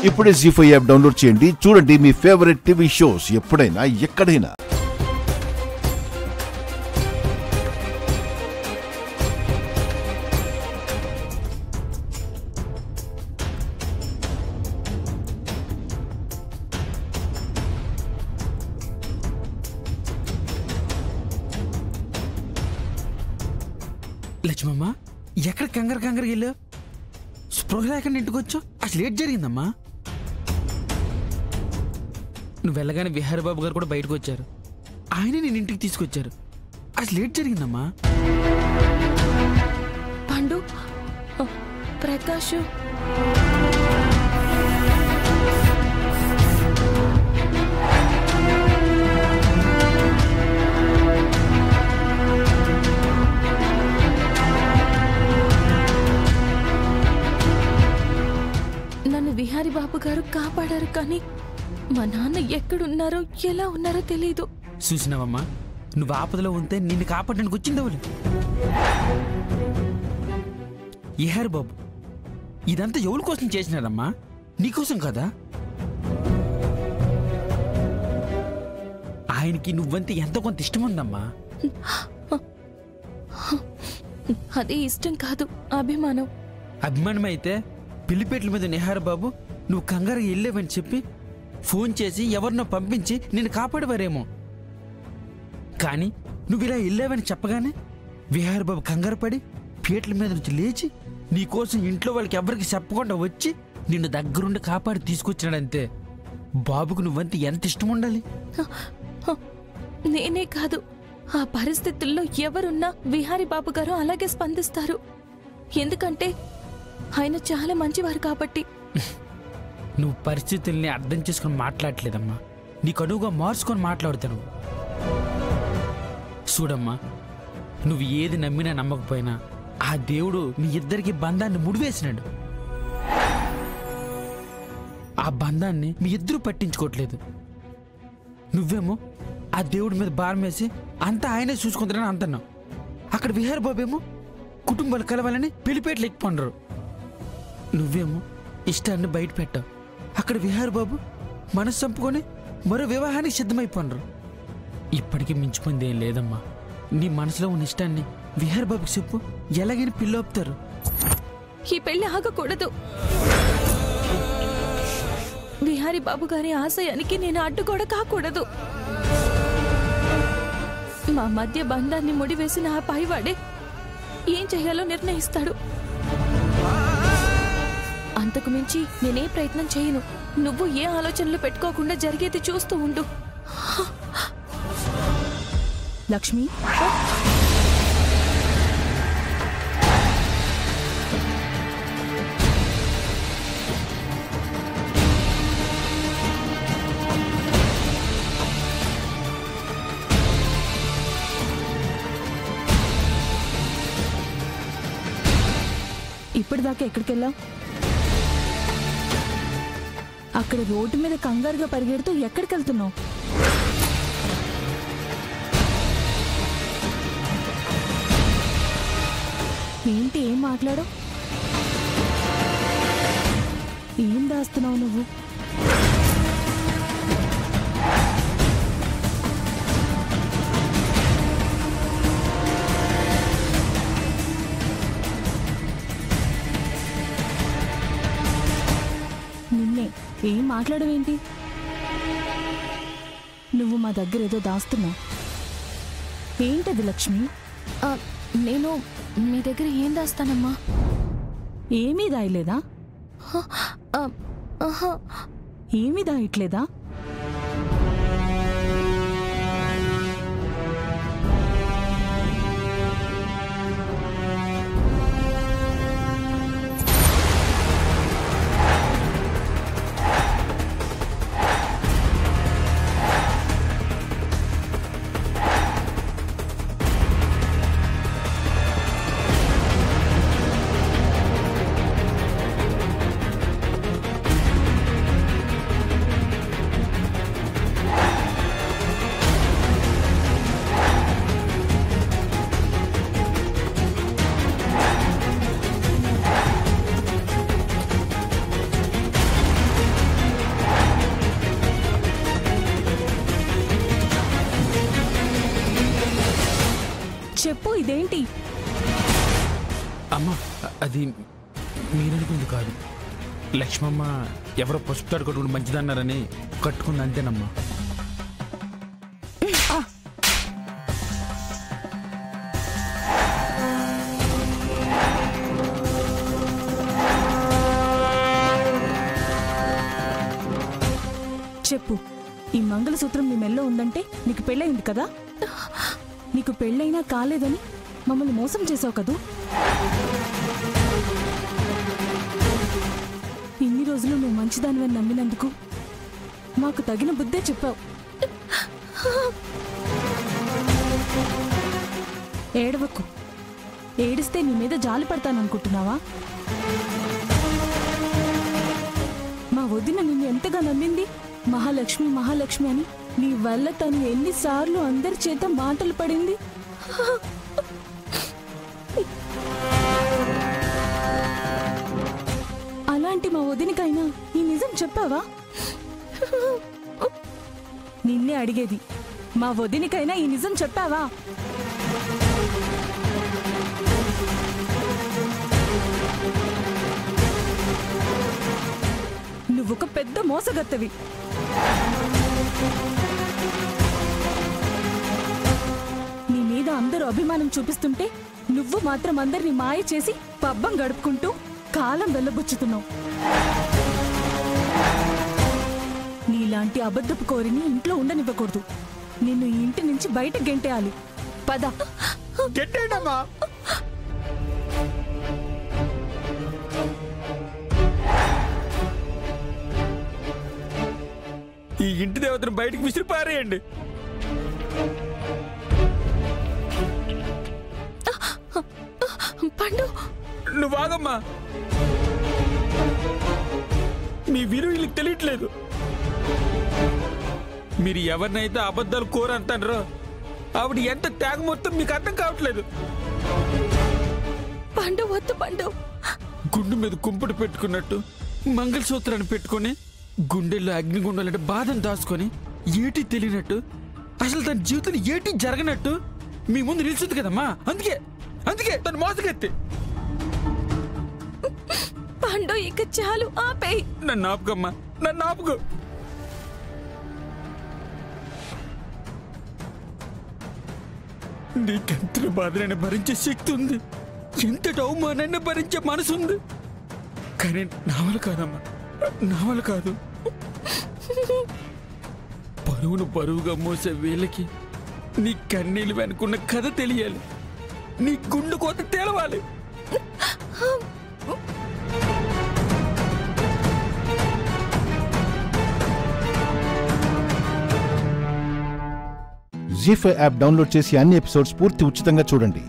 ఇప్పుడే జీ5 app download చేయండి. చూడండి మీ ఫేవరెట్ టీవీ షోస్ ఎప్పుడైనా ఎక్కడైనా. లక్ష్మమ్మ, ఎక్కడ కంగారు వెళ్ళావు? స్పృహ లేకుండా ఇంటికి వచ్చావు. అసలు ఏం జరిగిందమ్మా? నువ్వు వెళ్ళగానే విహారబాబు గారు కూడా బయటకు వచ్చారు. ఆయనే నేను ఇంటికి తీసుకొచ్చారు. అసలు ఏం జరిగిందమ్మా? పండు, ప్రకాష్ నన్ను విహారీ బాబు గారు కాపాడారు. కానీ మా నాన్న ఎక్కడున్నారో ఎలా ఉన్నారో తెలీదు. చూసినావమ్మా, నువ్వు ఆపదలో ఉంటే నిన్ను కాపాడడానికి వచ్చిందవులు. విహారీ బాబు ఇదంతా ఎవరి కోసం చేసినారమ్మా? నీకోసం కదా. ఆయనకి నువ్వంటే ఎంత కొంత ఇష్టం ఉందమ్మా. అది ఇష్టం కాదు, అభిమానం. అభిమానం అయితే పిల్లిపేట్ల మీద నిహార్ బాబు నువ్వు కంగారు వెళ్ళేవని చెప్పి ఫోన్ చేసి ఎవరినో పంపించి నిన్ను కాపాడేవారేమో. కానీ నువ్వు ఇలా వెళ్ళావని చెప్పగానే విహార్ బాబు కంగారు పడి పీటల మీద నుంచి లేచి నీకోసం ఇంట్లో వాళ్ళకి ఎవరికి చెప్పకుండా వచ్చి నిన్ను దగ్గరుండి కాపాడి తీసుకొచ్చినాడంతే. బాబుకు నువ్వంతే ఎంత ఇష్టం ఉండాలి. నేనే కాదు, ఆ పరిస్థితుల్లో ఎవరున్నా విహారీ బాబు గారు అలాగే స్పందిస్తారు. ఎందుకంటే ఆయన చాలా మంచివారు కాబట్టి. నువ్వు పరిస్థితుల్ని అర్థం చేసుకొని మాట్లాడలేదమ్మా, నీకు అనువుగా మార్చుకొని మాట్లాడుతాను. చూడమ్మా, నువ్వు ఏది నమ్మినా నమ్మకపోయినా ఆ దేవుడు మీ ఇద్దరికి బంధాన్ని ముడివేసినాడు. ఆ బంధాన్ని మీ ఇద్దరూ పట్టించుకోవట్లేదు. నువ్వేమో ఆ దేవుడి మీద భారం వేసి అంతా ఆయనే చూసుకుంటారని అంటున్నావు. అక్కడ విహార్ బాబు ఏమో కుటుంబాలు కలవాలని పెళ్లిపేటలు ఎక్కిపోండరు. నువ్వేమో ఇష్టాన్ని బయట పెట్టావు. అక్కడ విహార్ బాబు మనసు చంపుకొని మరో వివాహానికి సిద్ధమైపోండ్రు. ఇప్పటికీ మించిపోయింది ఏం లేదమ్మా. నీ మనసులో ఉన్న ఇష్టాన్ని విహార్ బాబుకి చెప్పు, ఎలాగైనా పిల్లొప్పుతారు. ఈ పెళ్లి ఆగకూడదు. విహారీ బాబు గారి ఆశయానికి నేను అడ్డు కూడా కాకూడదు. మా మధ్య బంధాన్ని ముడివేసిన ఆ పైవాడే ఏం చేయాలో నిర్ణయిస్తాడు. అంతకు మించి నేనే ప్రయత్నం చేయను. నువ్వు ఏ ఆలోచనలు పెట్టుకోకుండా జరిగేది చూస్తూ ఉండు. లక్ష్మి, ఇప్పటిదాకా ఎక్కడికెళ్ళావు? అక్కడ రోడ్డు మీద కంగారుగా పరిగెడుతూ ఎక్కడికి వెళ్తున్నావు? ఏంటి, ఏం మాట్లాడవు? ఏం దాస్తున్నావు నువ్వు? నిన్నే, ఏం మాట్లాడవేంటి? నువ్వు మా దగ్గర ఏదో దాస్తున్నావు. ఏంటది లక్ష్మి? నేను మీ దగ్గర ఏం దాస్తానమ్మా? ఏమీ దాయలేదా? ఏమీ దాయట్లేదా? ఏంటి? అమ్మా అది మీరనుకుంది కాదు. లక్ష్మమ్మ ఎవరో పసుపు తాడు కట్టుకుని మంచిదన్నారని కట్టుకుంది అంతేనమ్మా. చెప్పు, ఈ మంగళసూత్రం నీ మెల్లో ఉందంటే నీకు పెళ్ళయింది కదా? నీకు పెళ్ళైనా కాలేదని మమ్మల్ని మోసం చేసావు కదూ? ఇన్ని రోజులు నువ్వు మంచిదానివని నమ్మినందుకు మాకు తగిన బుద్ధే చెప్పావు. ఏడవకు. ఏడిస్తే నీ మీద జాలి పడతాననుకుంటున్నావా? మా వదిన నిన్ను ఎంతగా నమ్మింది. మహాలక్ష్మి మహాలక్ష్మి అని నీ వల్ల తను ఎన్నిసార్లు అందరి చేత మాటలు పడింది. అలాంటి మా వదినకైనా ఈ నిజం చెప్పావా? నిన్నే అడిగేది, మా వదినకైనా ఈ నిజం చెప్పావా? నువ్వొక పెద్ద మోసగత్తవి. నీ మీద అందరూ అభిమానం చూపిస్తుంటే నువ్వు మాత్రం అందరినీ మాయ చేసి పబ్బం గడుపుకుంటూ కాలం వెళ్ళబుచ్చుతున్నావు. నీలాంటి అబద్ధపు కోరిని ఇంట్లో ఉండనివ్వకూడదు. నిన్ను ఈ ఇంటి నుంచి బయట గెంటేయాలి. పద. గెంటేయడమ్మా. ఈ ఇంటి దేవతను బయటికి విసిరి పారేయండి. పండు, నువ్వు ఆగమ్మా. మీ విలువ వీళ్ళకి తెలియట్లేదు. మీరు ఎవరినైతే అబద్ధాలు కోరంటారో ఆవిడ ఎంత త్యాగ మొత్తం మీకు అర్థం కావట్లేదు. పండు వద్దు పండు. గుండు మీద కుంపుడు పెట్టుకున్నట్టు మంగళసూత్రాన్ని పెట్టుకుని గుండెల్లో అగ్నిగుండాలంటే బాధను దాచుకొని ఏటి తెలియనట్టు అసలు తన జీవితంలో ఏటి జరగనట్టు మీ ముందు నిలుస్తుంది కదమ్మా. అందుకే అందుకే తను మోసగెత్తి. పండు ఇక చాలు, ఆపేయ్. నన్ను ఆపుకమ్మా, నన్ను ఆపుకో. నీకెంత బాధనైనా భరించే శక్తి ఉంది, ఎంతటి అవమానాన్ని భరించే మనసు ఉంది. కానీ నా వల్ల కాదమ్మా, నా వల్ల కాదు. పరువును పరువుగా మోసే వీళ్ళకి నీ కన్నీళ్ళు వెనుకున్న కథ తెలియాలి, నీ గుండె కోత తేలవాలి. జీ5 యాప్ డౌన్లోడ్ చేసి అన్ని ఎపిసోడ్స్ పూర్తి ఉచితంగా చూడండి.